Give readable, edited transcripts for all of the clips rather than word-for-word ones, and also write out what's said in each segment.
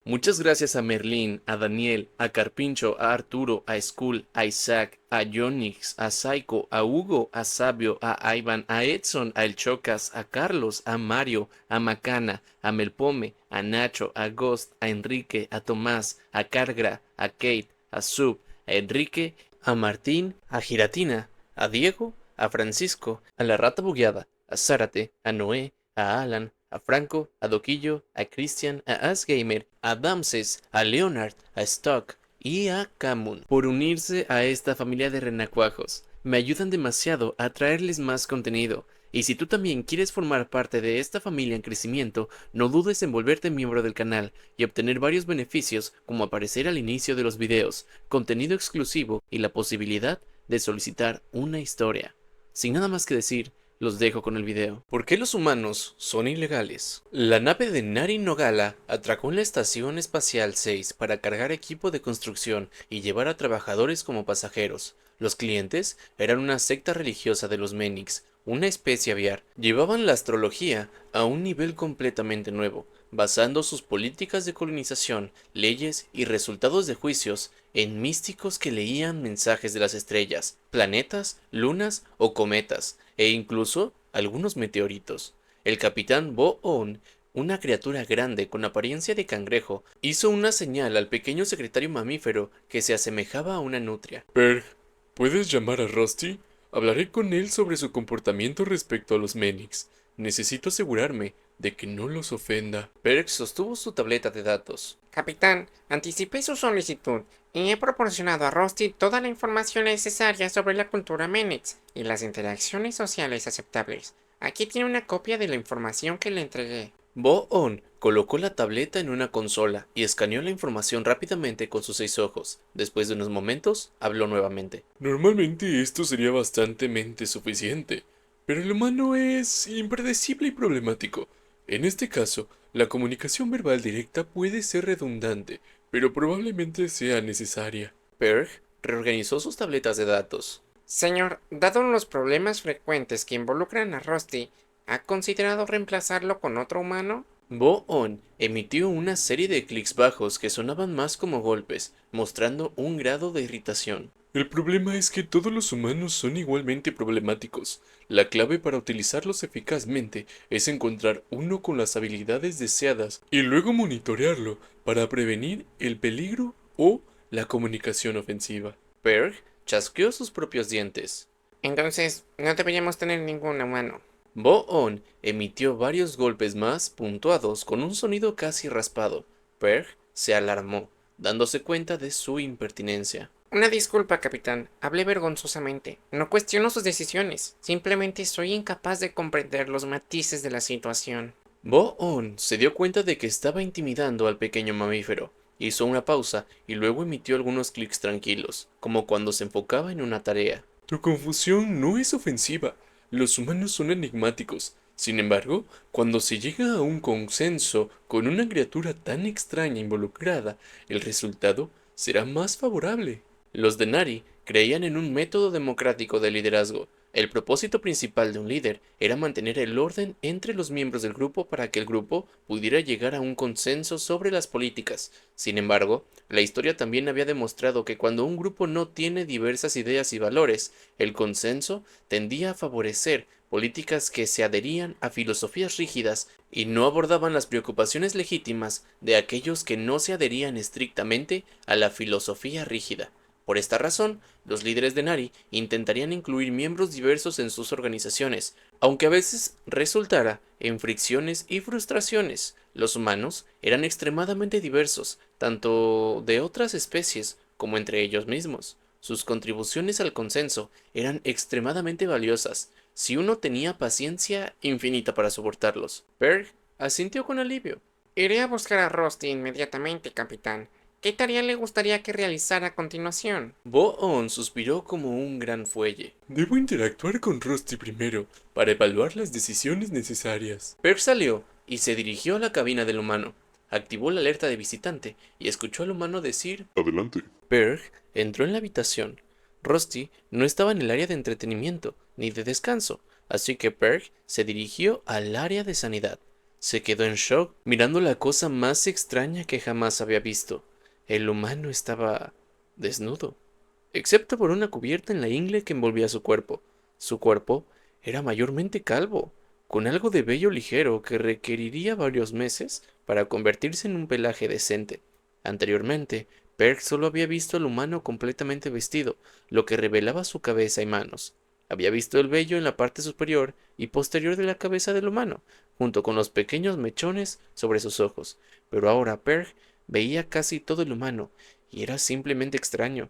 Muchas gracias a Merlín, a Daniel, a Carpincho, a Arturo, a Skull, a Isaac, a Yonix, a Saiko, a Hugo, a Sabio, a Ivan, a Edson, a El Chocas, a Carlos, a Mario, a Macana, a Melpome, a Nacho, a Ghost, a Enrique, a Tomás, a Cargra, a Kate, a Sub, a Enrique, a Martín, a Giratina, a Diego, a Francisco, a la Rata Bugueada, a Zárate, a Noé, a Alan, a Franco, a Doquillo, a Christian, a Asgamer, a Damses, a Leonard, a Stock y a Camun por unirse a esta familia de renacuajos. Me ayudan demasiado a traerles más contenido. Y si tú también quieres formar parte de esta familia en crecimiento, no dudes en volverte miembro del canal y obtener varios beneficios como aparecer al inicio de los videos, contenido exclusivo y la posibilidad de solicitar una historia. Sin nada más que decir, los dejo con el video. ¿Por qué los humanos son ilegales? La nave de Nari Nogala atracó en la Estación Espacial 6 para cargar equipo de construcción y llevar a trabajadores como pasajeros. Los clientes eran una secta religiosa de los Menix, una especie aviar. Llevaban la astrología a un nivel completamente nuevo, basando sus políticas de colonización, leyes y resultados de juicios en místicos que leían mensajes de las estrellas, planetas, lunas o cometas, e incluso algunos meteoritos. El capitán Bo-On, una criatura grande con apariencia de cangrejo, hizo una señal al pequeño secretario mamífero que se asemejaba a una nutria. Berg, ¿puedes llamar a Rusty? Hablaré con él sobre su comportamiento respecto a los Menix. Necesito asegurarme de que no los ofenda. Berg sostuvo su tableta de datos. Capitán, anticipé su solicitud y he proporcionado a Rusty toda la información necesaria sobre la cultura Menix y las interacciones sociales aceptables. Aquí tiene una copia de la información que le entregué. Bo-On colocó la tableta en una consola y escaneó la información rápidamente con sus 6 ojos. Después de unos momentos, habló nuevamente. Normalmente esto sería bastante suficiente, pero el humano es impredecible y problemático. En este caso, la comunicación verbal directa puede ser redundante, pero probablemente sea necesaria. Berg reorganizó sus tabletas de datos. Señor, dado los problemas frecuentes que involucran a Rusty, ¿ha considerado reemplazarlo con otro humano? Bo-On emitió una serie de clics bajos que sonaban más como golpes, mostrando un grado de irritación. El problema es que todos los humanos son igualmente problemáticos. La clave para utilizarlos eficazmente es encontrar uno con las habilidades deseadas y luego monitorearlo para prevenir el peligro o la comunicación ofensiva. Berg chasqueó sus propios dientes. Entonces, no deberíamos tener ningún humano. Bo-On emitió varios golpes más puntuados con un sonido casi raspado. Berg se alarmó, dándose cuenta de su impertinencia. Una disculpa, capitán. Hablé vergonzosamente. No cuestiono sus decisiones. Simplemente soy incapaz de comprender los matices de la situación. Bo-On se dio cuenta de que estaba intimidando al pequeño mamífero. Hizo una pausa y luego emitió algunos clics tranquilos, como cuando se enfocaba en una tarea. Tu confusión no es ofensiva. Los humanos son enigmáticos. Sin embargo, cuando se llega a un consenso con una criatura tan extraña involucrada, el resultado será más favorable. Los Denari creían en un método democrático de liderazgo. El propósito principal de un líder era mantener el orden entre los miembros del grupo para que el grupo pudiera llegar a un consenso sobre las políticas. Sin embargo, la historia también había demostrado que cuando un grupo no tiene diversas ideas y valores, el consenso tendía a favorecer políticas que se adherían a filosofías rígidas y no abordaban las preocupaciones legítimas de aquellos que no se adherían estrictamente a la filosofía rígida. Por esta razón, los líderes de Nari intentarían incluir miembros diversos en sus organizaciones, aunque a veces resultara en fricciones y frustraciones. Los humanos eran extremadamente diversos, tanto de otras especies como entre ellos mismos. Sus contribuciones al consenso eran extremadamente valiosas, si uno tenía paciencia infinita para soportarlos. Berg asintió con alivio. Iré a buscar a Rusty inmediatamente, capitán. ¿Qué tarea le gustaría que realizara a continuación? Bo-On suspiró como un gran fuelle. Debo interactuar con Rusty primero para evaluar las decisiones necesarias. Berg salió y se dirigió a la cabina del humano. Activó la alerta de visitante y escuchó al humano decir: Adelante. Berg entró en la habitación. Rusty no estaba en el área de entretenimiento ni de descanso, así que Berg se dirigió al área de sanidad. Se quedó en shock, mirando la cosa más extraña que jamás había visto. El humano estaba desnudo, excepto por una cubierta en la ingle que envolvía su cuerpo. Su cuerpo era mayormente calvo, con algo de vello ligero que requeriría varios meses para convertirse en un pelaje decente. Anteriormente, Perk solo había visto al humano completamente vestido, lo que revelaba su cabeza y manos. Había visto el vello en la parte superior y posterior de la cabeza del humano, junto con los pequeños mechones sobre sus ojos, pero ahora Perk veía casi todo el humano, y era simplemente extraño.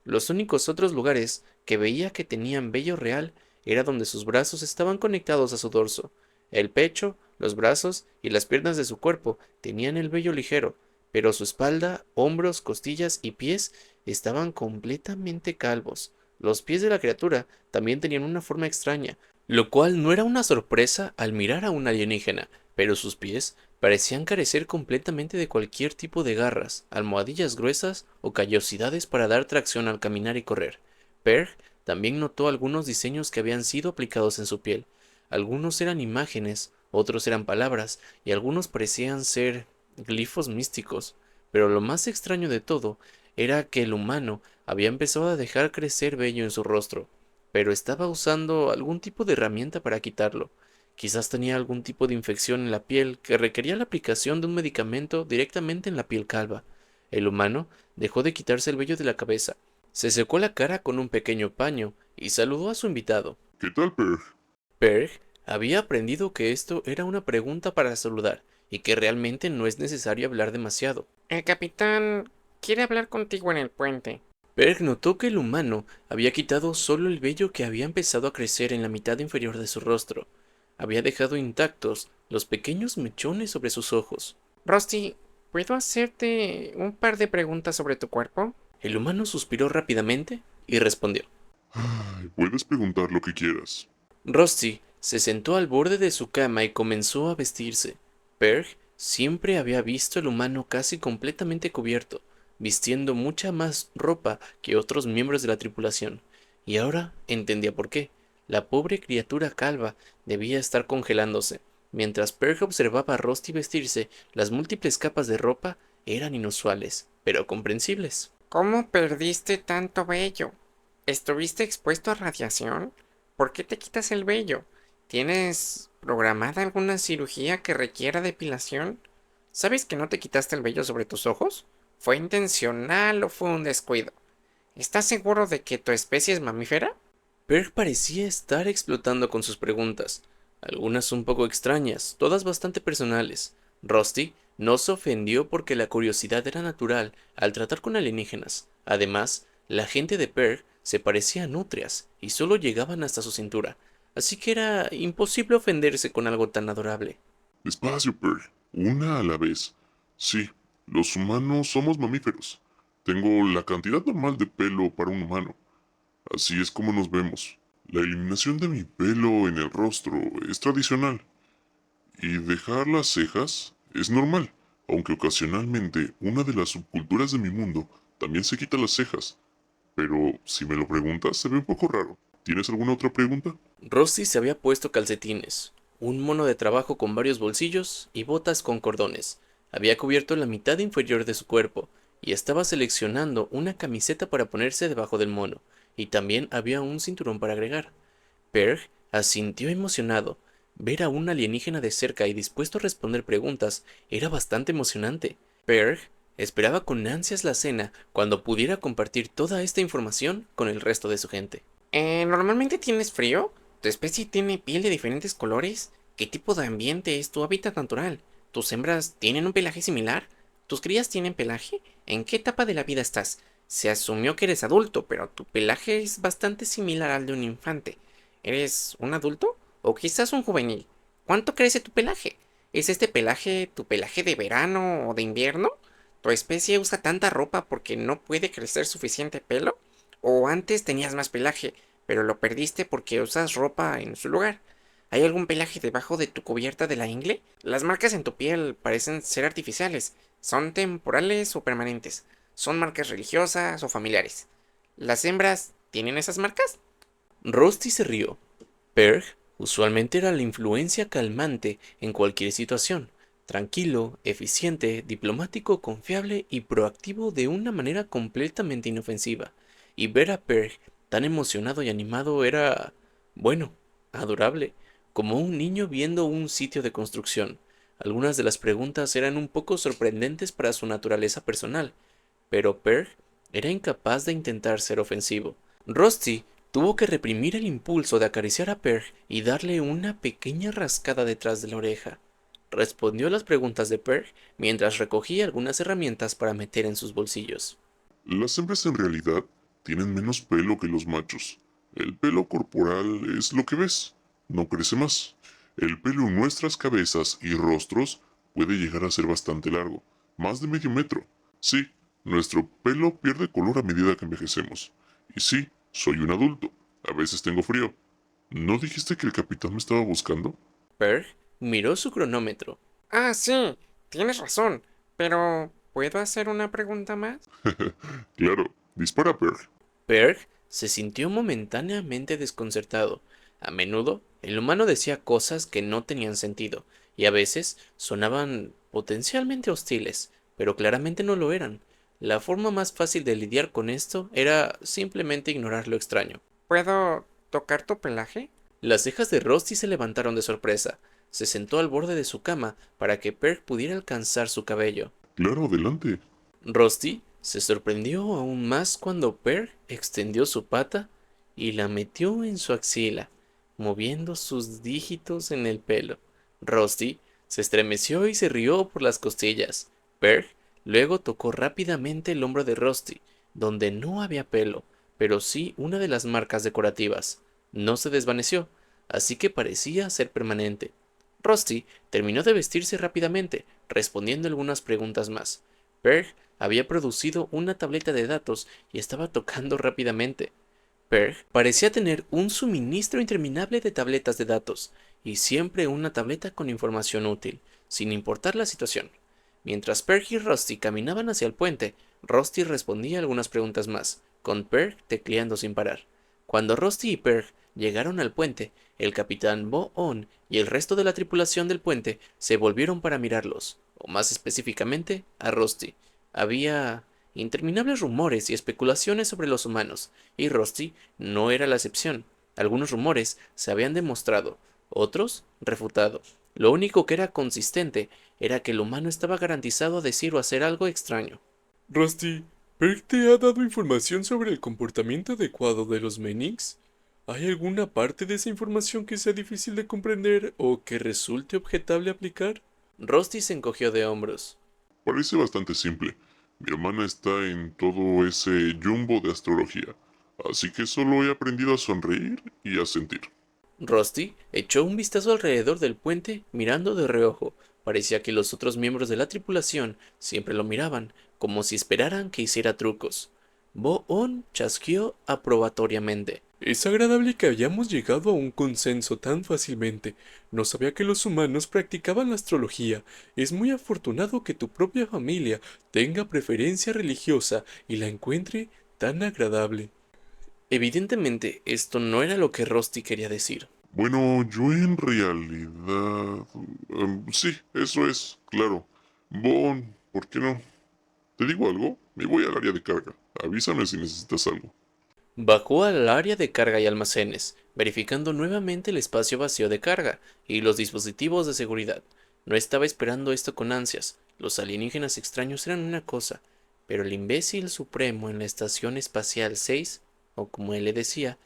Los únicos otros lugares que veía que tenían vello real era donde sus brazos estaban conectados a su dorso. El pecho, los brazos y las piernas de su cuerpo tenían el vello ligero, pero su espalda, hombros, costillas y pies estaban completamente calvos. Los pies de la criatura también tenían una forma extraña, lo cual no era una sorpresa al mirar a un alienígena, pero sus pies parecían carecer completamente de cualquier tipo de garras, almohadillas gruesas o callosidades para dar tracción al caminar y correr. Perg también notó algunos diseños que habían sido aplicados en su piel. Algunos eran imágenes, otros eran palabras, y algunos parecían ser glifos místicos. Pero lo más extraño de todo era que el humano había empezado a dejar crecer vello en su rostro, pero estaba usando algún tipo de herramienta para quitarlo. Quizás tenía algún tipo de infección en la piel que requería la aplicación de un medicamento directamente en la piel calva. El humano dejó de quitarse el vello de la cabeza, se secó la cara con un pequeño paño y saludó a su invitado. ¿Qué tal, Perk? Perg había aprendido que esto era una pregunta para saludar y que realmente no es necesario hablar demasiado. El capitán quiere hablar contigo en el puente. Perg notó que el humano había quitado solo el vello que había empezado a crecer en la mitad inferior de su rostro. Había dejado intactos los pequeños mechones sobre sus ojos. Rusty, ¿puedo hacerte un par de preguntas sobre tu cuerpo? El humano suspiró rápidamente y respondió. Ay, puedes preguntar lo que quieras. Rusty se sentó al borde de su cama y comenzó a vestirse. Perg siempre había visto al humano casi completamente cubierto, vistiendo mucha más ropa que otros miembros de la tripulación, y ahora entendía por qué. La pobre criatura calva debía estar congelándose. Mientras Perg observaba a Rusty vestirse, las múltiples capas de ropa eran inusuales, pero comprensibles. ¿Cómo perdiste tanto vello? ¿Estuviste expuesto a radiación? ¿Por qué te quitas el vello? ¿Tienes programada alguna cirugía que requiera depilación? ¿Sabes que no te quitaste el vello sobre tus ojos? ¿Fue intencional o fue un descuido? ¿Estás seguro de que tu especie es mamífera? Perg parecía estar explotando con sus preguntas, algunas un poco extrañas, todas bastante personales. Rusty no se ofendió porque la curiosidad era natural al tratar con alienígenas. Además, la gente de Perg se parecía a nutrias y solo llegaban hasta su cintura, así que era imposible ofenderse con algo tan adorable. Despacio, Perk. Una a la vez. Sí, los humanos somos mamíferos. Tengo la cantidad normal de pelo para un humano. Así es como nos vemos. La eliminación de mi pelo en el rostro es tradicional. Y dejar las cejas es normal, aunque ocasionalmente una de las subculturas de mi mundo también se quita las cejas. Pero si me lo preguntas, se ve un poco raro. ¿Tienes alguna otra pregunta? Rusty se había puesto calcetines, un mono de trabajo con varios bolsillos y botas con cordones. Había cubierto la mitad inferior de su cuerpo y estaba seleccionando una camiseta para ponerse debajo del mono, y también había un cinturón para agregar. Perg asintió emocionado. Ver a un alienígena de cerca y dispuesto a responder preguntas era bastante emocionante. Perg esperaba con ansias la cena cuando pudiera compartir toda esta información con el resto de su gente. ¿Normalmente tienes frío? ¿Tu especie tiene piel de diferentes colores? ¿Qué tipo de ambiente es tu hábitat natural? ¿Tus hembras tienen un pelaje similar? ¿Tus crías tienen pelaje? ¿En qué etapa de la vida estás? Se asumió que eres adulto, pero tu pelaje es bastante similar al de un infante. ¿Eres un adulto? ¿O quizás un juvenil? ¿Cuánto crece tu pelaje? ¿Es este pelaje tu pelaje de verano o de invierno? ¿Tu especie usa tanta ropa porque no puede crecer suficiente pelo? ¿O antes tenías más pelaje, pero lo perdiste porque usas ropa en su lugar? ¿Hay algún pelaje debajo de tu cubierta de la ingle? Las marcas en tu piel parecen ser artificiales. ¿Son temporales o permanentes? ¿Son marcas religiosas o familiares? ¿Las hembras tienen esas marcas? Rusty se rió. Perg Usualmente era la influencia calmante en cualquier situación, tranquilo, eficiente, diplomático, confiable y proactivo de una manera completamente inofensiva. Y ver a Perg tan emocionado y animado era, bueno, adorable, como un niño viendo un sitio de construcción. Algunas de las preguntas eran un poco sorprendentes para su naturaleza personal, pero Perg era incapaz de intentar ser ofensivo. Rusty tuvo que reprimir el impulso de acariciar a Perg y darle una pequeña rascada detrás de la oreja. Respondió a las preguntas de Perg mientras recogía algunas herramientas para meter en sus bolsillos. Las hembras en realidad tienen menos pelo que los machos. El pelo corporal es lo que ves, no crece más. El pelo en nuestras cabezas y rostros puede llegar a ser bastante largo, más de medio metro. Sí, nuestro pelo pierde color a medida que envejecemos. Y sí, soy un adulto. A veces tengo frío. ¿No dijiste que el capitán me estaba buscando? Perg miró su cronómetro. Ah, sí, tienes razón, pero ¿puedo hacer una pregunta más? Claro, dispara, Perk. Perg se sintió momentáneamente desconcertado. A menudo, el humano decía cosas que no tenían sentido, y a veces sonaban potencialmente hostiles, pero claramente no lo eran. La forma más fácil de lidiar con esto era simplemente ignorar lo extraño. ¿Puedo tocar tu pelaje? Las cejas de Rusty se levantaron de sorpresa. Se sentó al borde de su cama para que Perg pudiera alcanzar su cabello. Claro, adelante. Rusty se sorprendió aún más cuando Perg extendió su pata y la metió en su axila, moviendo sus dígitos en el pelo. Rusty se estremeció y se rió por las costillas. Perg luego tocó rápidamente el hombro de Rusty, donde no había pelo, pero sí una de las marcas decorativas. No se desvaneció, así que parecía ser permanente. Rusty terminó de vestirse rápidamente, respondiendo algunas preguntas más. Perg había producido una tableta de datos y estaba tocando rápidamente. Perg parecía tener un suministro interminable de tabletas de datos, y siempre una tableta con información útil, sin importar la situación. Mientras Perg y Rusty caminaban hacia el puente, Rusty respondía algunas preguntas más, con Perg tecleando sin parar. Cuando Rusty y Perg llegaron al puente, el capitán Bo-On y el resto de la tripulación del puente se volvieron para mirarlos, o más específicamente, a Rusty. Había interminables rumores y especulaciones sobre los humanos, y Rusty no era la excepción. Algunos rumores se habían demostrado, otros refutado. Lo único que era consistente era que el humano estaba garantizado a decir o hacer algo extraño. Rusty, ¿Perk te ha dado información sobre el comportamiento adecuado de los Menix? ¿Hay alguna parte de esa información que sea difícil de comprender o que resulte objetable aplicar? Rusty se encogió de hombros. Parece bastante simple. Mi hermana está en todo ese jumbo de astrología, así que solo he aprendido a sonreír y a sentir. Rusty echó un vistazo alrededor del puente mirando de reojo. Parecía que los otros miembros de la tripulación siempre lo miraban, como si esperaran que hiciera trucos. Bo-On chasqueó aprobatoriamente. Es agradable que hayamos llegado a un consenso tan fácilmente. No sabía que los humanos practicaban la astrología. Es muy afortunado que tu propia familia tenga preferencia religiosa y la encuentre tan agradable. Evidentemente, esto no era lo que Rusty quería decir. Bueno, yo en realidad... sí, eso es, claro. Bon, ¿por qué no? ¿Te digo algo? Me voy al área de carga. Avísame si necesitas algo. Bajó al área de carga y almacenes, verificando nuevamente el espacio vacío de carga y los dispositivos de seguridad. No estaba esperando esto con ansias. Los alienígenas extraños eran una cosa, pero el imbécil supremo en la Estación Espacial 6, o como él le decía,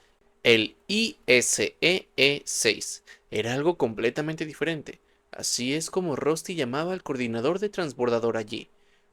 el ISEE-6, era algo completamente diferente. Así es como Rusty llamaba al coordinador de transbordador allí.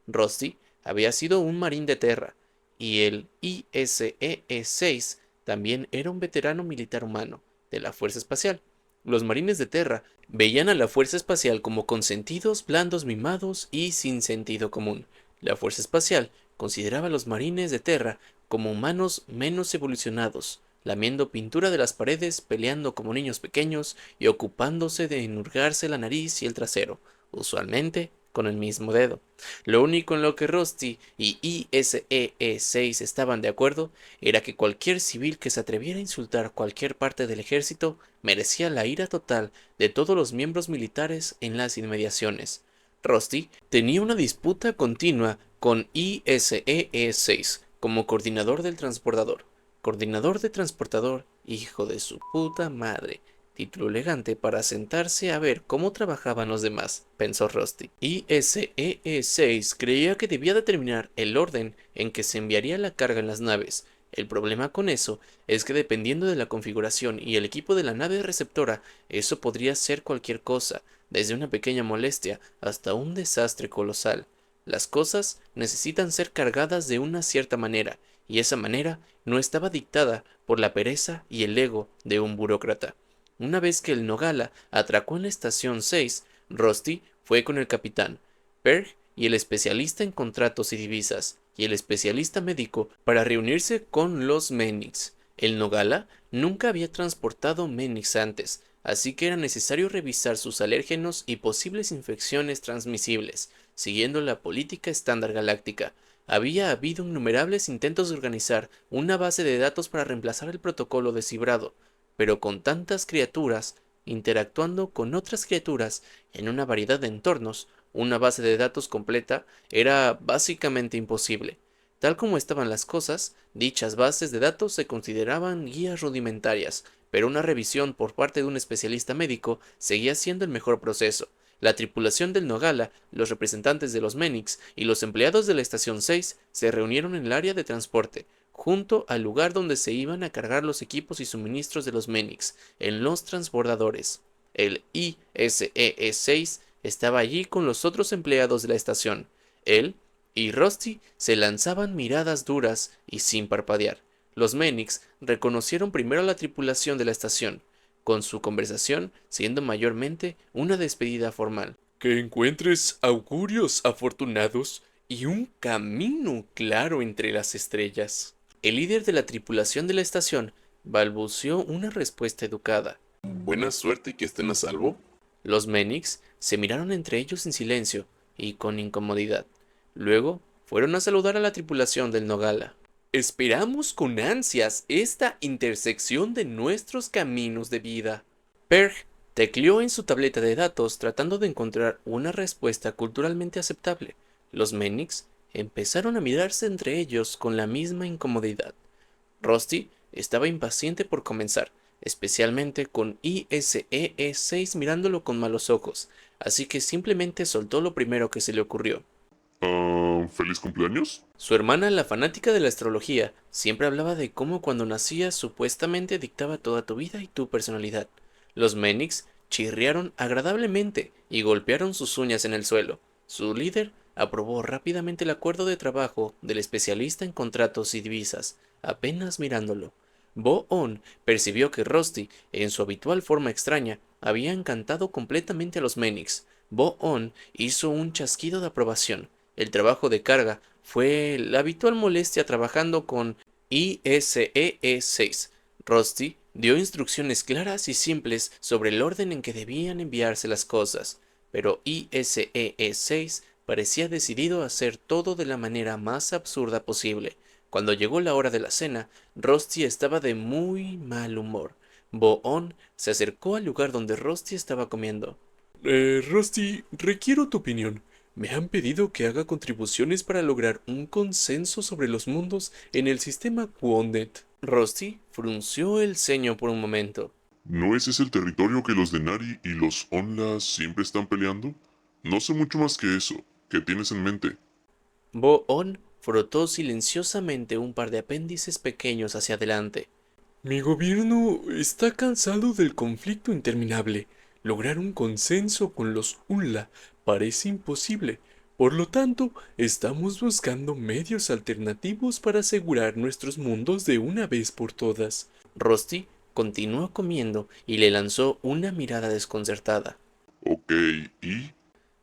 Rusty había sido un marín de Terra, y el ISEE-6 también era un veterano militar humano de la Fuerza Espacial. Los marines de Terra veían a la Fuerza Espacial como consentidos, blandos, mimados y sin sentido común. La Fuerza Espacial consideraba a los marines de Terra como humanos menos evolucionados, lamiendo pintura de las paredes, peleando como niños pequeños y ocupándose de enhurgarse la nariz y el trasero, usualmente con el mismo dedo. Lo único en lo que Rusty y ISEE-6 estaban de acuerdo era que cualquier civil que se atreviera a insultar cualquier parte del ejército merecía la ira total de todos los miembros militares en las inmediaciones. Rusty tenía una disputa continua con ISEE-6 como coordinador del transportador. Coordinador de transportador, hijo de su puta madre. Título elegante para sentarse a ver cómo trabajaban los demás, pensó Rusty. ISEE-6 creía que debía determinar el orden en que se enviaría la carga en las naves. El problema con eso es que dependiendo de la configuración y el equipo de la nave receptora, eso podría ser cualquier cosa, desde una pequeña molestia hasta un desastre colosal. Las cosas necesitan ser cargadas de una cierta manera, y esa manera no estaba dictada por la pereza y el ego de un burócrata. Una vez que el Nogala atracó en la estación 6, Rusty fue con el capitán, Perg y el especialista en contratos y divisas, y el especialista médico para reunirse con los Menix. El Nogala nunca había transportado Menix antes, así que era necesario revisar sus alérgenos y posibles infecciones transmisibles, siguiendo la política estándar galáctica. Había habido innumerables intentos de organizar una base de datos para reemplazar el protocolo descifrado, pero con tantas criaturas interactuando con otras criaturas en una variedad de entornos, una base de datos completa era básicamente imposible. Tal como estaban las cosas, dichas bases de datos se consideraban guías rudimentarias, pero una revisión por parte de un especialista médico seguía siendo el mejor proceso. La tripulación del Nogala, los representantes de los Menix y los empleados de la Estación 6 se reunieron en el área de transporte, junto al lugar donde se iban a cargar los equipos y suministros de los Menix, en los transbordadores. El ISEE-6 estaba allí con los otros empleados de la estación. Él y Rusty se lanzaban miradas duras y sin parpadear. Los Menix reconocieron primero a la tripulación de la estación, con su conversación siendo mayormente una despedida formal. Que encuentres augurios afortunados y un camino claro entre las estrellas. El líder de la tripulación de la estación balbuceó una respuesta educada. Buena suerte y que estén a salvo. Los Menix se miraron entre ellos en silencio y con incomodidad. Luego fueron a saludar a la tripulación del Nogala. Esperamos con ansias esta intersección de nuestros caminos de vida. Perg tecleó en su tableta de datos tratando de encontrar una respuesta culturalmente aceptable. Los Menix empezaron a mirarse entre ellos con la misma incomodidad. Rusty estaba impaciente por comenzar, especialmente con ISEE-6 mirándolo con malos ojos, así que simplemente soltó lo primero que se le ocurrió. ¿Feliz cumpleaños? Su hermana, la fanática de la astrología, siempre hablaba de cómo cuando nacías supuestamente dictaba toda tu vida y tu personalidad. Los Menix chirriaron agradablemente y golpearon sus uñas en el suelo. Su líder aprobó rápidamente el acuerdo de trabajo del especialista en contratos y divisas, apenas mirándolo. Bo-On percibió que Rusty, en su habitual forma extraña, había encantado completamente a los Menix. Bo-On hizo un chasquido de aprobación. El trabajo de carga fue la habitual molestia trabajando con ISEE-6. Rusty dio instrucciones claras y simples sobre el orden en que debían enviarse las cosas, pero ISEE-6 parecía decidido a hacer todo de la manera más absurda posible. Cuando llegó la hora de la cena, Rusty estaba de muy mal humor. Bo-On se acercó al lugar donde Rusty estaba comiendo. Rusty, requiero tu opinión. Me han pedido que haga contribuciones para lograr un consenso sobre los mundos en el sistema Quondet. Rusty frunció el ceño por un momento. ¿No ese es el territorio que los Denari y los Onla siempre están peleando? No sé mucho más que eso. ¿Qué tienes en mente? Bo-On frotó silenciosamente un par de apéndices pequeños hacia adelante. Mi gobierno está cansado del conflicto interminable. Lograr un consenso con los Unla parece imposible. Por lo tanto, estamos buscando medios alternativos para asegurar nuestros mundos de una vez por todas. Rusty continuó comiendo y le lanzó una mirada desconcertada. Ok, ¿y?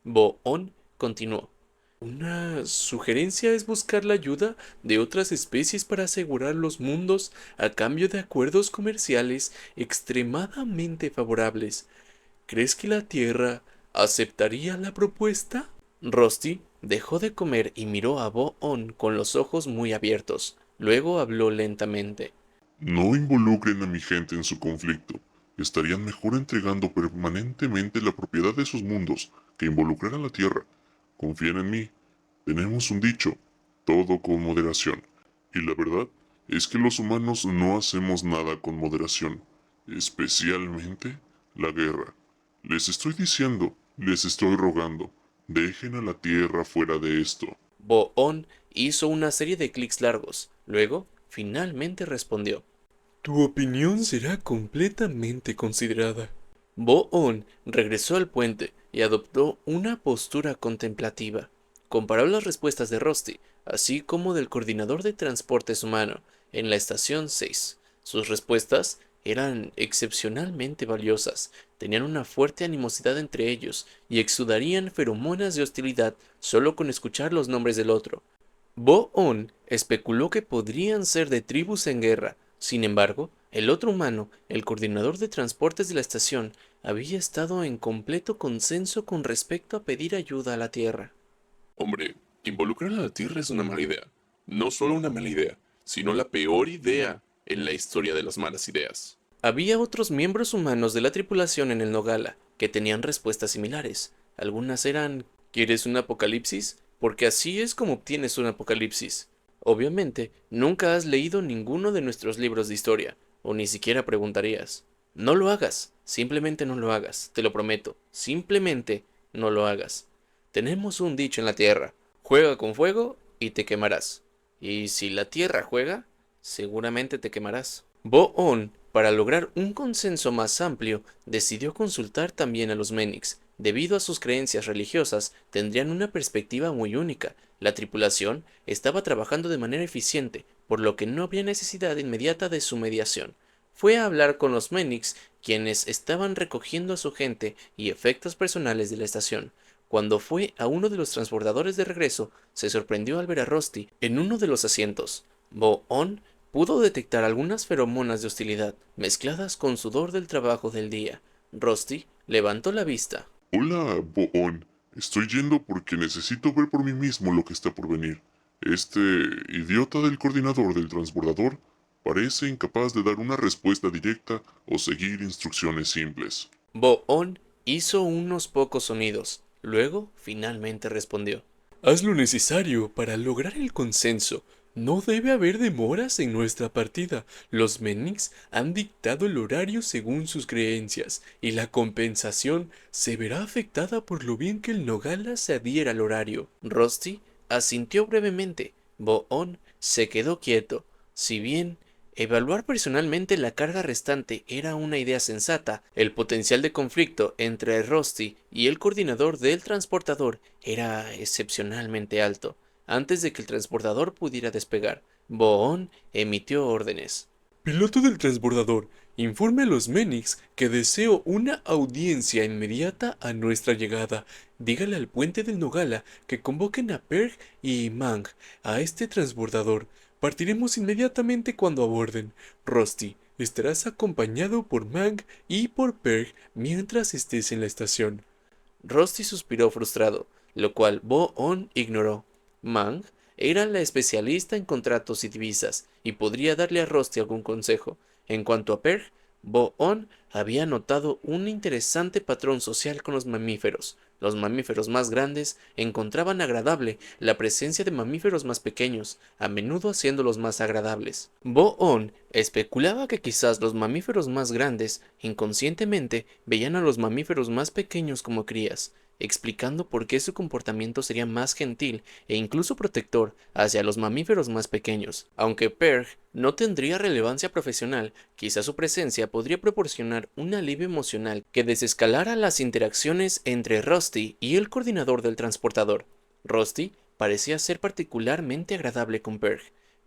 Bo-On continuó. Una sugerencia es buscar la ayuda de otras especies para asegurar los mundos a cambio de acuerdos comerciales extremadamente favorables. ¿Crees que la Tierra aceptaría la propuesta? Rusty dejó de comer y miró a Bo-On con los ojos muy abiertos. Luego habló lentamente. No involucren a mi gente en su conflicto. Estarían mejor entregando permanentemente la propiedad de sus mundos que involucrar a la Tierra. Confíen en mí. Tenemos un dicho, todo con moderación. Y la verdad es que los humanos no hacemos nada con moderación, especialmente la guerra. Les estoy diciendo, les estoy rogando, dejen a la Tierra fuera de esto. Bo-On hizo una serie de clics largos. Luego, finalmente respondió. Tu opinión será completamente considerada. Bo-On regresó al puente y adoptó una postura contemplativa. Comparó las respuestas de Rusty, así como del coordinador de transportes humano, en la estación 6. Sus respuestas eran excepcionalmente valiosas, tenían una fuerte animosidad entre ellos y exudarían feromonas de hostilidad solo con escuchar los nombres del otro. Bo-On especuló que podrían ser de tribus en guerra. Sin embargo, el otro humano, el coordinador de transportes de la estación, había estado en completo consenso con respecto a pedir ayuda a la Tierra. Hombre, involucrar a la Tierra es una mala idea. No solo una mala idea, sino la peor idea en la historia de las malas ideas. Había otros miembros humanos de la tripulación en el Nogala que tenían respuestas similares. Algunas eran: ¿quieres un apocalipsis? Porque así es como obtienes un apocalipsis. Obviamente, nunca has leído ninguno de nuestros libros de historia, o ni siquiera preguntarías. No lo hagas, simplemente no lo hagas, te lo prometo, simplemente no lo hagas. Tenemos un dicho en la Tierra: juega con fuego y te quemarás. Y si la Tierra juega, seguramente te quemarás. Bo-On, para lograr un consenso más amplio, decidió consultar también a los Menix. Debido a sus creencias religiosas, tendrían una perspectiva muy única. La tripulación estaba trabajando de manera eficiente, por lo que no había necesidad inmediata de su mediación. Fue a hablar con los Menix, quienes estaban recogiendo a su gente y efectos personales de la estación. Cuando fue a uno de los transbordadores de regreso, se sorprendió al ver a Rusty en uno de los asientos. Bo-On pudo detectar algunas feromonas de hostilidad, mezcladas con sudor del trabajo del día. Rusty levantó la vista. Hola, Bo-On. Estoy yendo porque necesito ver por mí mismo lo que está por venir. Este idiota del coordinador del transbordador parece incapaz de dar una respuesta directa o seguir instrucciones simples. Bo-On hizo unos pocos sonidos. Luego, finalmente respondió. Haz lo necesario para lograr el consenso. No debe haber demoras en nuestra partida. Los Menix han dictado el horario según sus creencias, y la compensación se verá afectada por lo bien que el Nogala se adhiera al horario. Rusty asintió brevemente. Bo-On se quedó quieto. Si bien evaluar personalmente la carga restante era una idea sensata, el potencial de conflicto entre Rusty y el coordinador del transportador era excepcionalmente alto. Antes de que el transportador pudiera despegar, Bo-On emitió órdenes. Piloto del transbordador, informe a los Menix que deseo una audiencia inmediata a nuestra llegada. Dígale al puente del Nogala que convoquen a Perg y Mang a este transbordador. Partiremos inmediatamente cuando aborden. Rusty, estarás acompañado por Mang y por Perg mientras estés en la estación. Rusty suspiró frustrado, lo cual Bo-On ignoró. Mang era la especialista en contratos y divisas, y podría darle a Rusty algún consejo. En cuanto a Perg, Bo-On había notado un interesante patrón social con los mamíferos. Los mamíferos más grandes encontraban agradable la presencia de mamíferos más pequeños, a menudo haciéndolos más agradables. Bo-On especulaba que quizás los mamíferos más grandes, inconscientemente, veían a los mamíferos más pequeños como crías, explicando por qué su comportamiento sería más gentil e incluso protector hacia los mamíferos más pequeños. Aunque Perg no tendría relevancia profesional, quizá su presencia podría proporcionar un alivio emocional que desescalara las interacciones entre Rusty y el coordinador del transportador. Rusty parecía ser particularmente agradable con Perg.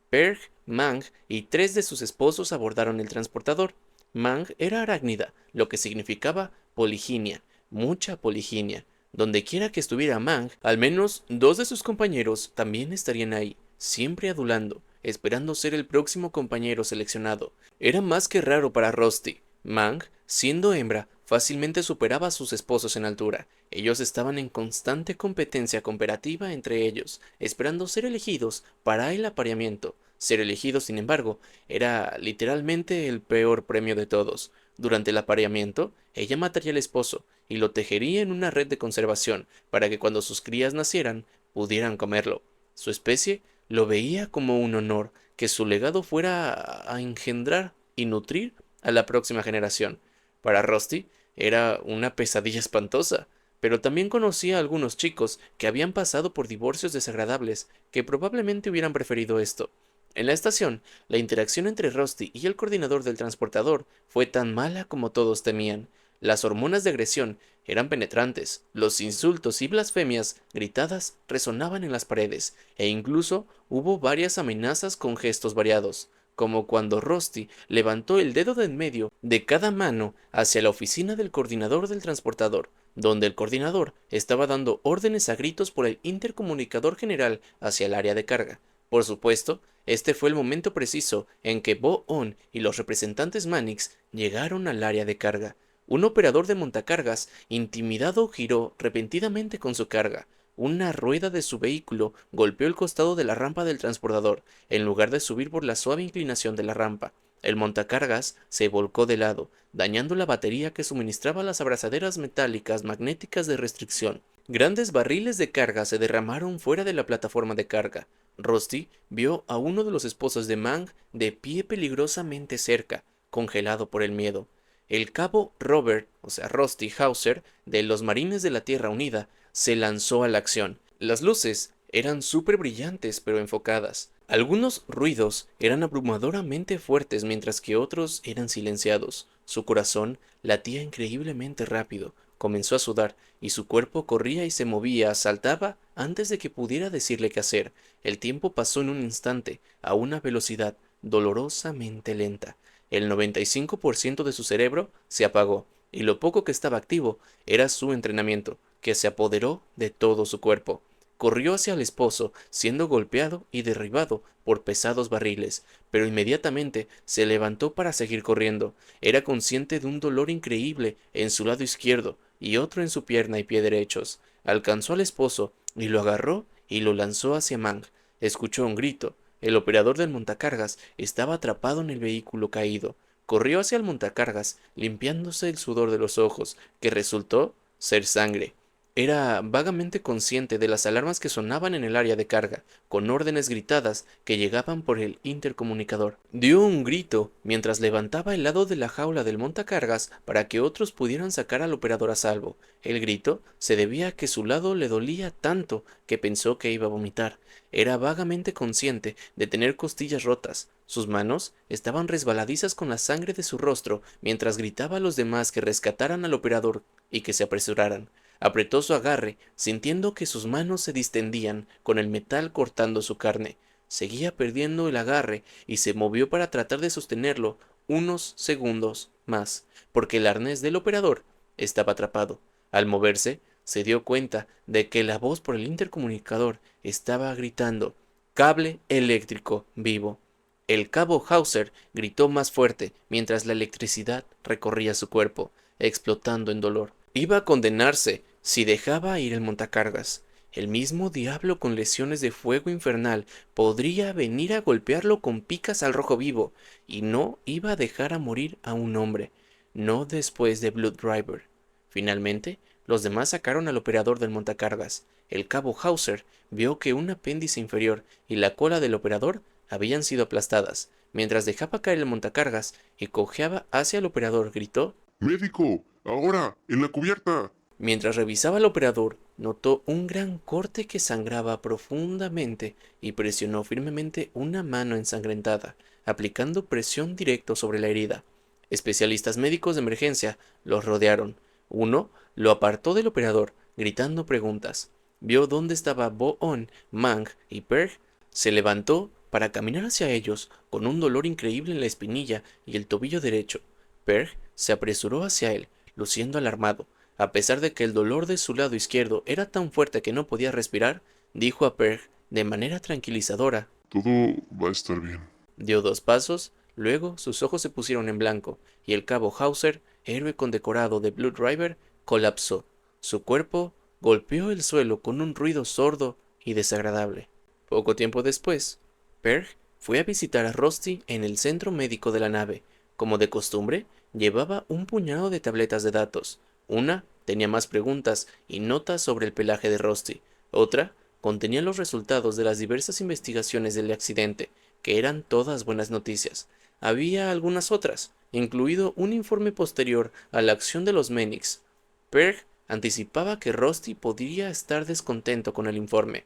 Perg, Mang y 3 de sus esposos abordaron el transportador. Mang era arácnida, lo que significaba poliginia, mucha poliginia. Donde quiera que estuviera Mang, al menos 2 de sus compañeros también estarían ahí, siempre adulando, esperando ser el próximo compañero seleccionado. Era más que raro para Rusty. Mang, siendo hembra, fácilmente superaba a sus esposos en altura, Ellos estaban en constante competencia cooperativa entre ellos, esperando ser elegidos para el apareamiento. Ser elegido, sin embargo, era literalmente el peor premio de todos. Durante el apareamiento, ella mataría al esposo y lo tejería en una red de conservación para que cuando sus crías nacieran pudieran comerlo. Su especie lo veía como un honor que su legado fuera a engendrar y nutrir a la próxima generación. Para Rusty era una pesadilla espantosa, pero también conocía a algunos chicos que habían pasado por divorcios desagradables que probablemente hubieran preferido esto. En la estación, la interacción entre Rusty y el coordinador del transportador fue tan mala como todos temían. Las hormonas de agresión eran penetrantes, los insultos y blasfemias gritadas resonaban en las paredes, e incluso hubo varias amenazas con gestos variados, como cuando Rusty levantó el dedo de en medio de cada mano hacia la oficina del coordinador del transportador, donde el coordinador estaba dando órdenes a gritos por el intercomunicador general hacia el área de carga. Por supuesto, este fue el momento preciso en que Bo-On y los representantes Mannix llegaron al área de carga. Un operador de montacargas, intimidado, giró repentinamente con su carga. Una rueda de su vehículo golpeó el costado de la rampa del transportador, en lugar de subir por la suave inclinación de la rampa. El montacargas se volcó de lado, dañando la batería que suministraba las abrazaderas metálicas magnéticas de restricción. Grandes barriles de carga se derramaron fuera de la plataforma de carga. Rusty vio a uno de los esposos de Mang de pie peligrosamente cerca, congelado por el miedo. El cabo Robert, o sea Rusty Hauser, de los Marines de la Tierra Unida, se lanzó a la acción. Las luces eran súper brillantes pero enfocadas. Algunos ruidos eran abrumadoramente fuertes mientras que otros eran silenciados. Su corazón latía increíblemente rápido, comenzó a sudar y su cuerpo corría y se movía, saltaba antes de que pudiera decirle qué hacer. El tiempo pasó en un instante, a una velocidad dolorosamente lenta. El 95% de su cerebro se apagó, y lo poco que estaba activo era su entrenamiento, que se apoderó de todo su cuerpo. Corrió hacia el esposo, siendo golpeado y derribado por pesados barriles, pero inmediatamente se levantó para seguir corriendo. Era consciente de un dolor increíble en su lado izquierdo y otro en su pierna y pie derechos. Alcanzó al esposo y lo agarró y lo lanzó hacia Mang. Escuchó un grito. El operador del montacargas estaba atrapado en el vehículo caído. Corrió hacia el montacargas, limpiándose el sudor de los ojos, que resultó ser sangre. Era vagamente consciente de las alarmas que sonaban en el área de carga, con órdenes gritadas que llegaban por el intercomunicador. Dio un grito mientras levantaba el lado de la jaula del montacargas para que otros pudieran sacar al operador a salvo. El grito se debía a que su lado le dolía tanto que pensó que iba a vomitar. Era vagamente consciente de tener costillas rotas. Sus manos estaban resbaladizas con la sangre de su rostro mientras gritaba a los demás que rescataran al operador y que se apresuraran. Apretó su agarre, sintiendo que sus manos se distendían con el metal cortando su carne. Seguía perdiendo el agarre y se movió para tratar de sostenerlo unos segundos más, porque el arnés del operador estaba atrapado. Al moverse, se dio cuenta de que la voz por el intercomunicador estaba gritando: «Cable eléctrico vivo». El cabo Hauser gritó más fuerte mientras la electricidad recorría su cuerpo, explotando en dolor. Iba a condenarse si dejaba ir el montacargas. El mismo diablo con lesiones de fuego infernal podría venir a golpearlo con picas al rojo vivo, y no iba a dejar a morir a un hombre, no después de Blood Driver. Finalmente, los demás sacaron al operador del montacargas. El cabo Hauser vio que un apéndice inferior y la cola del operador habían sido aplastadas. Mientras dejaba caer el montacargas y cojeaba hacia el operador, gritó: ¡Médico! ¡Ahora! ¡En la cubierta! Mientras revisaba al operador, notó un gran corte que sangraba profundamente y presionó firmemente una mano ensangrentada, aplicando presión directa sobre la herida. Especialistas médicos de emergencia los rodearon. Uno lo apartó del operador, gritando preguntas. Vio dónde estaba Bo-On, Mang y Perg. Se levantó para caminar hacia ellos con un dolor increíble en la espinilla y el tobillo derecho. Perg se apresuró hacia él, luciendo alarmado. A pesar de que el dolor de su lado izquierdo era tan fuerte que no podía respirar, dijo a Perg de manera tranquilizadora: Todo va a estar bien. Dio 2 pasos, luego sus ojos se pusieron en blanco, y el cabo Hauser, héroe condecorado de Blood Driver, colapsó. Su cuerpo golpeó el suelo con un ruido sordo y desagradable. Poco tiempo después, Perg fue a visitar a Rusty en el centro médico de la nave. Como de costumbre, llevaba un puñado de tabletas de datos. Una tenía más preguntas y notas sobre el pelaje de Rusty. Otra contenía los resultados de las diversas investigaciones del accidente, que eran todas buenas noticias. Había algunas otras, incluido un informe posterior a la acción de los Menix. Perg anticipaba que Rusty podría estar descontento con el informe.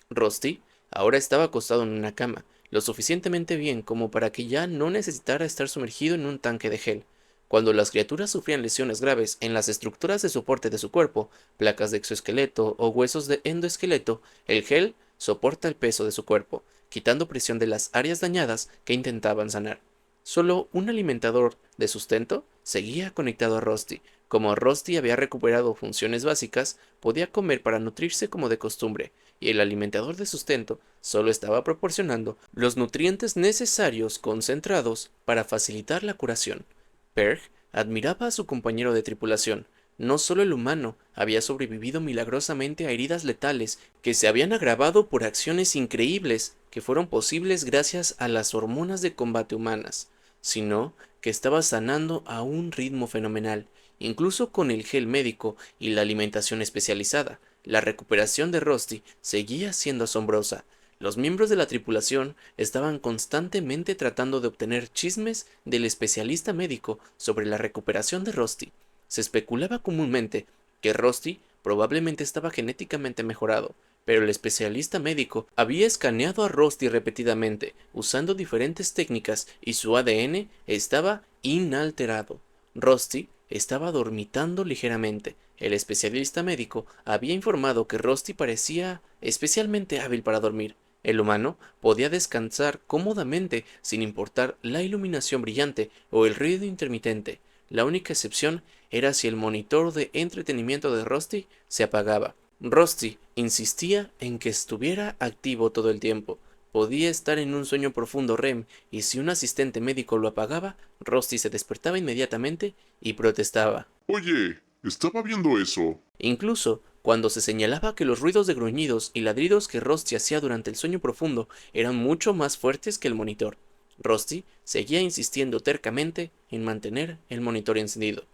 Rusty ahora estaba acostado en una cama, lo suficientemente bien como para que ya no necesitara estar sumergido en un tanque de gel. Cuando las criaturas sufrían lesiones graves en las estructuras de soporte de su cuerpo, placas de exoesqueleto o huesos de endoesqueleto, el gel soporta el peso de su cuerpo, quitando presión de las áreas dañadas que intentaban sanar. Solo un alimentador de sustento seguía conectado a Rusty. Como Rusty había recuperado funciones básicas, podía comer para nutrirse como de costumbre, y el alimentador de sustento solo estaba proporcionando los nutrientes necesarios concentrados para facilitar la curación. Perg admiraba a su compañero de tripulación. No solo el humano había sobrevivido milagrosamente a heridas letales que se habían agravado por acciones increíbles que fueron posibles gracias a las hormonas de combate humanas, sino que estaba sanando a un ritmo fenomenal. Incluso con el gel médico y la alimentación especializada, la recuperación de Rusty seguía siendo asombrosa. Los miembros de la tripulación estaban constantemente tratando de obtener chismes del especialista médico sobre la recuperación de Rusty. Se especulaba comúnmente que Rusty probablemente estaba genéticamente mejorado, pero el especialista médico había escaneado a Rusty repetidamente, usando diferentes técnicas, y su ADN estaba inalterado. Rusty estaba dormitando ligeramente. El especialista médico había informado que Rusty parecía especialmente hábil para dormir. El humano podía descansar cómodamente sin importar la iluminación brillante o el ruido intermitente. La única excepción era si el monitor de entretenimiento de Rusty se apagaba. Rusty insistía en que estuviera activo todo el tiempo. Podía estar en un sueño profundo REM, y si un asistente médico lo apagaba, Rusty se despertaba inmediatamente y protestaba. Oye, estaba viendo eso. Incluso cuando se señalaba que los ruidos de gruñidos y ladridos que Rusty hacía durante el sueño profundo eran mucho más fuertes que el monitor, Rusty seguía insistiendo tercamente en mantener el monitor encendido.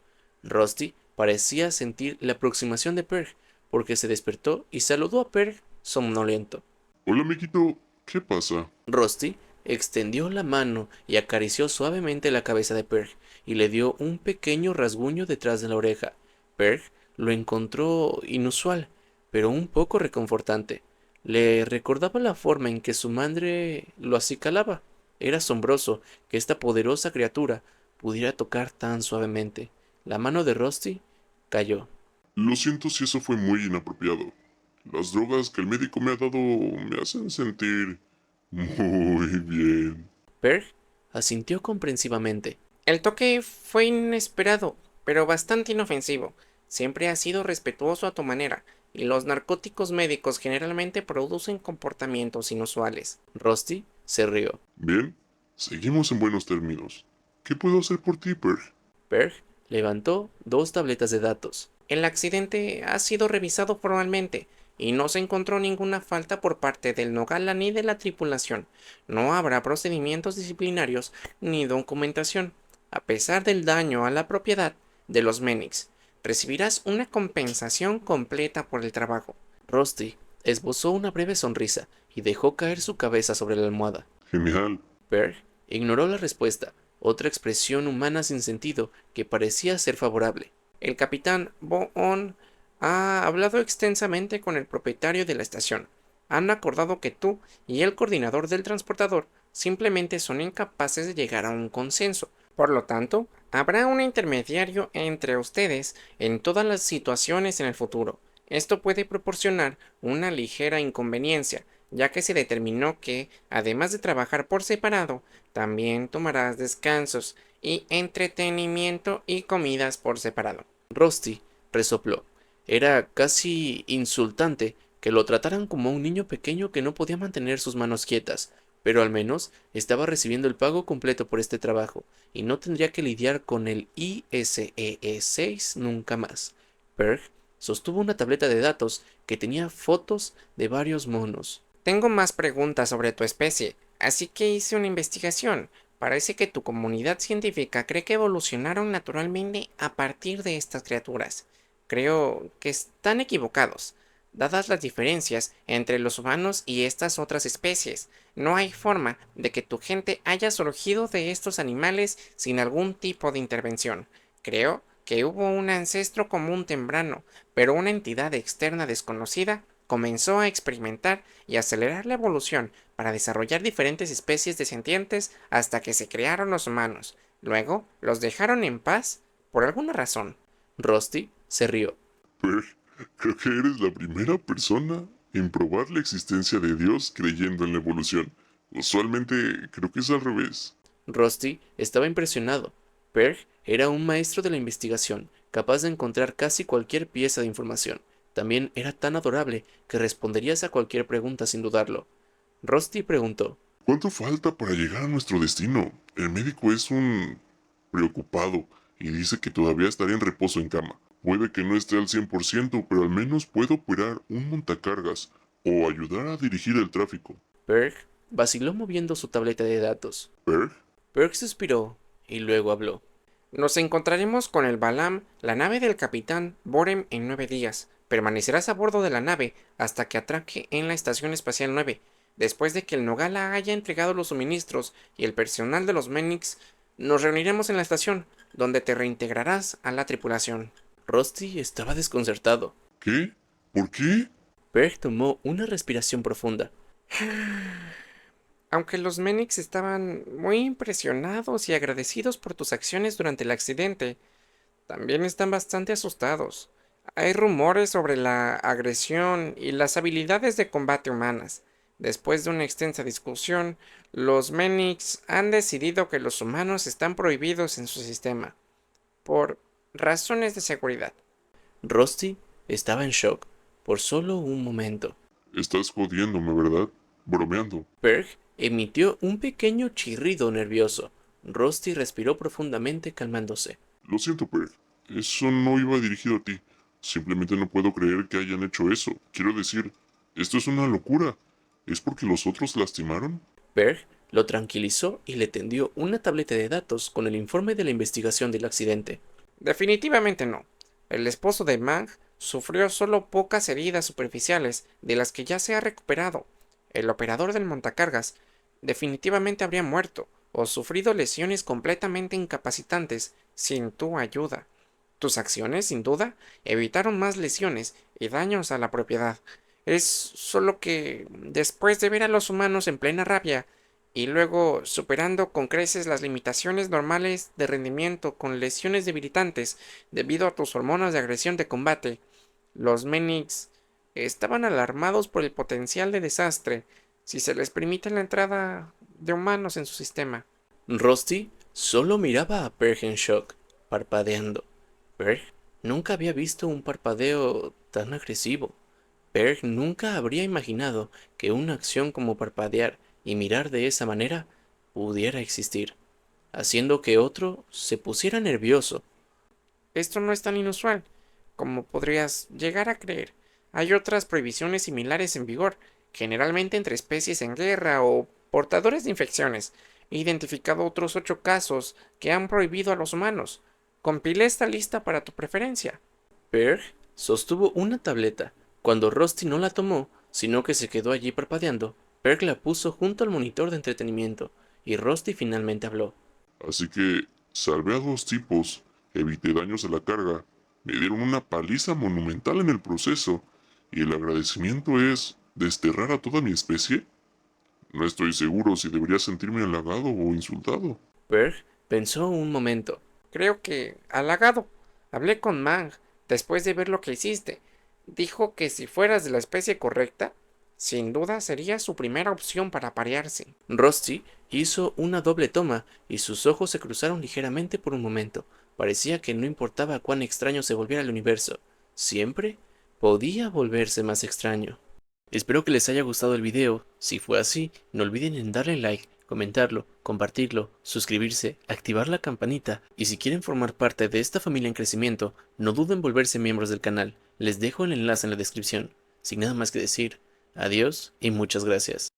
Rusty parecía sentir la aproximación de Perg, porque se despertó y saludó a Perg somnoliento. Hola, amiguito, ¿qué pasa? Rusty extendió la mano y acarició suavemente la cabeza de Perg y le dio un pequeño rasguño detrás de la oreja. Perg lo encontró inusual, pero un poco reconfortante. Le recordaba la forma en que su madre lo acicalaba. Era asombroso que esta poderosa criatura pudiera tocar tan suavemente. La mano de Rusty cayó. Lo siento si eso fue muy inapropiado. Las drogas que el médico me ha dado me hacen sentir muy bien. Perg asintió comprensivamente. El toque fue inesperado, pero bastante inofensivo. Siempre has sido respetuoso a tu manera, y los narcóticos médicos generalmente producen comportamientos inusuales. Rusty se rió. Bien, seguimos en buenos términos. ¿Qué puedo hacer por ti, Perg? Perg levantó 2 tabletas de datos. El accidente ha sido revisado formalmente y no se encontró ninguna falta por parte del Nogala ni de la tripulación. No habrá procedimientos disciplinarios ni documentación. A pesar del daño a la propiedad de los Menix, recibirás una compensación completa por el trabajo. Rusty esbozó una breve sonrisa y dejó caer su cabeza sobre la almohada. Genial. Perg ignoró la respuesta, otra expresión humana sin sentido que parecía ser favorable. El capitán Bo-on ha hablado extensamente con el propietario de la estación. Han acordado que tú y el coordinador del transportador simplemente son incapaces de llegar a un consenso. Por lo tanto, habrá un intermediario entre ustedes en todas las situaciones en el futuro. Esto puede proporcionar una ligera inconveniencia, ya que se determinó que, además de trabajar por separado, también tomarás descansos y entretenimiento y comidas por separado. Rusty resopló. Era casi insultante que lo trataran como un niño pequeño que no podía mantener sus manos quietas, pero al menos estaba recibiendo el pago completo por este trabajo y no tendría que lidiar con el ISEE 6 nunca más. Perg sostuvo una tableta de datos que tenía fotos de varios monos. Tengo más preguntas sobre tu especie, así que hice una investigación. Parece que tu comunidad científica cree que evolucionaron naturalmente a partir de estas criaturas. Creo que están equivocados. Dadas las diferencias entre los humanos y estas otras especies, no hay forma de que tu gente haya surgido de estos animales sin algún tipo de intervención. Creo que hubo un ancestro común temprano, pero una entidad externa desconocida comenzó a experimentar y acelerar la evolución para desarrollar diferentes especies de sentientes hasta que se crearon los humanos. Luego los dejaron en paz por alguna razón. Rusty se rió. Perk, creo que eres la primera persona en probar la existencia de Dios creyendo en la evolución. Usualmente creo que es al revés. Rusty estaba impresionado. Perk era un maestro de la investigación, capaz de encontrar casi cualquier pieza de información. También era tan adorable que responderías a cualquier pregunta sin dudarlo. Rusty preguntó. ¿Cuánto falta para llegar a nuestro destino? El médico es un preocupado y dice que todavía estaré en reposo en cama. Puede que no esté al 100%, pero al menos puedo operar un montacargas o ayudar a dirigir el tráfico. Perk vaciló moviendo su tableta de datos. ¿Perk? Perk suspiró y luego habló. Nos encontraremos con el Balam, la nave del capitán Borem, en 9 días. Permanecerás a bordo de la nave hasta que atraque en la Estación Espacial 9. Después de que el Nogala haya entregado los suministros y el personal de los Menix, nos reuniremos en la estación, donde te reintegrarás a la tripulación. Rusty estaba desconcertado. ¿Qué? ¿Por qué? Perk tomó una respiración profunda. Aunque los Menix estaban muy impresionados y agradecidos por tus acciones durante el accidente, también están bastante asustados. Hay rumores sobre la agresión y las habilidades de combate humanas. Después de una extensa discusión, los Menix han decidido que los humanos están prohibidos en su sistema, por razones de seguridad. Rusty estaba en shock por solo un momento. Estás jodiéndome, ¿verdad? Bromeando. Perk emitió un pequeño chirrido nervioso. Rusty respiró profundamente, calmándose. Lo siento, Perk. Eso no iba dirigido a ti. Simplemente no puedo creer que hayan hecho eso. Quiero decir, esto es una locura. ¿Es porque los otros lastimaron? Perk lo tranquilizó y le tendió una tableta de datos con el informe de la investigación del accidente. Definitivamente no. El esposo de Mang sufrió solo pocas heridas superficiales de las que ya se ha recuperado. El operador del montacargas definitivamente habría muerto o sufrido lesiones completamente incapacitantes sin tu ayuda. Tus acciones, sin duda, evitaron más lesiones y daños a la propiedad. Es solo que, después de ver a los humanos en plena rabia, y luego superando con creces las limitaciones normales de rendimiento con lesiones debilitantes debido a tus hormonas de agresión de combate, los Menix estaban alarmados por el potencial de desastre si se les permite la entrada de humanos en su sistema. Rusty solo miraba a Perk en shock, parpadeando. Perk nunca había visto un parpadeo tan agresivo. Perk nunca habría imaginado que una acción como parpadear y mirar de esa manera pudiera existir, haciendo que otro se pusiera nervioso. Esto no es tan inusual como podrías llegar a creer. Hay otras prohibiciones similares en vigor, generalmente entre especies en guerra o portadores de infecciones. He identificado otros 8 casos que han prohibido a los humanos. Compilé esta lista para tu preferencia. Perk sostuvo una tableta. Cuando Rusty no la tomó, sino que se quedó allí parpadeando, Perk la puso junto al monitor de entretenimiento, y Rusty finalmente habló. Así que salvé a 2 tipos, evité daños a la carga, me dieron una paliza monumental en el proceso, y el agradecimiento es desterrar a toda mi especie. No estoy seguro si debería sentirme halagado o insultado. Perk pensó un momento. Creo que halagado. Hablé con Mang después de ver lo que hiciste. Dijo que si fueras de la especie correcta, sin duda sería su primera opción para aparearse. Rusty hizo una doble toma y sus ojos se cruzaron ligeramente por un momento. Parecía que no importaba cuán extraño se volviera el universo, siempre podía volverse más extraño. Espero que les haya gustado el video. Si fue así, no olviden en darle like, comentarlo, compartirlo, suscribirse, activar la campanita y si quieren formar parte de esta familia en crecimiento, no duden en volverse miembros del canal. Les dejo el enlace en la descripción. Sin nada más que decir, adiós y muchas gracias.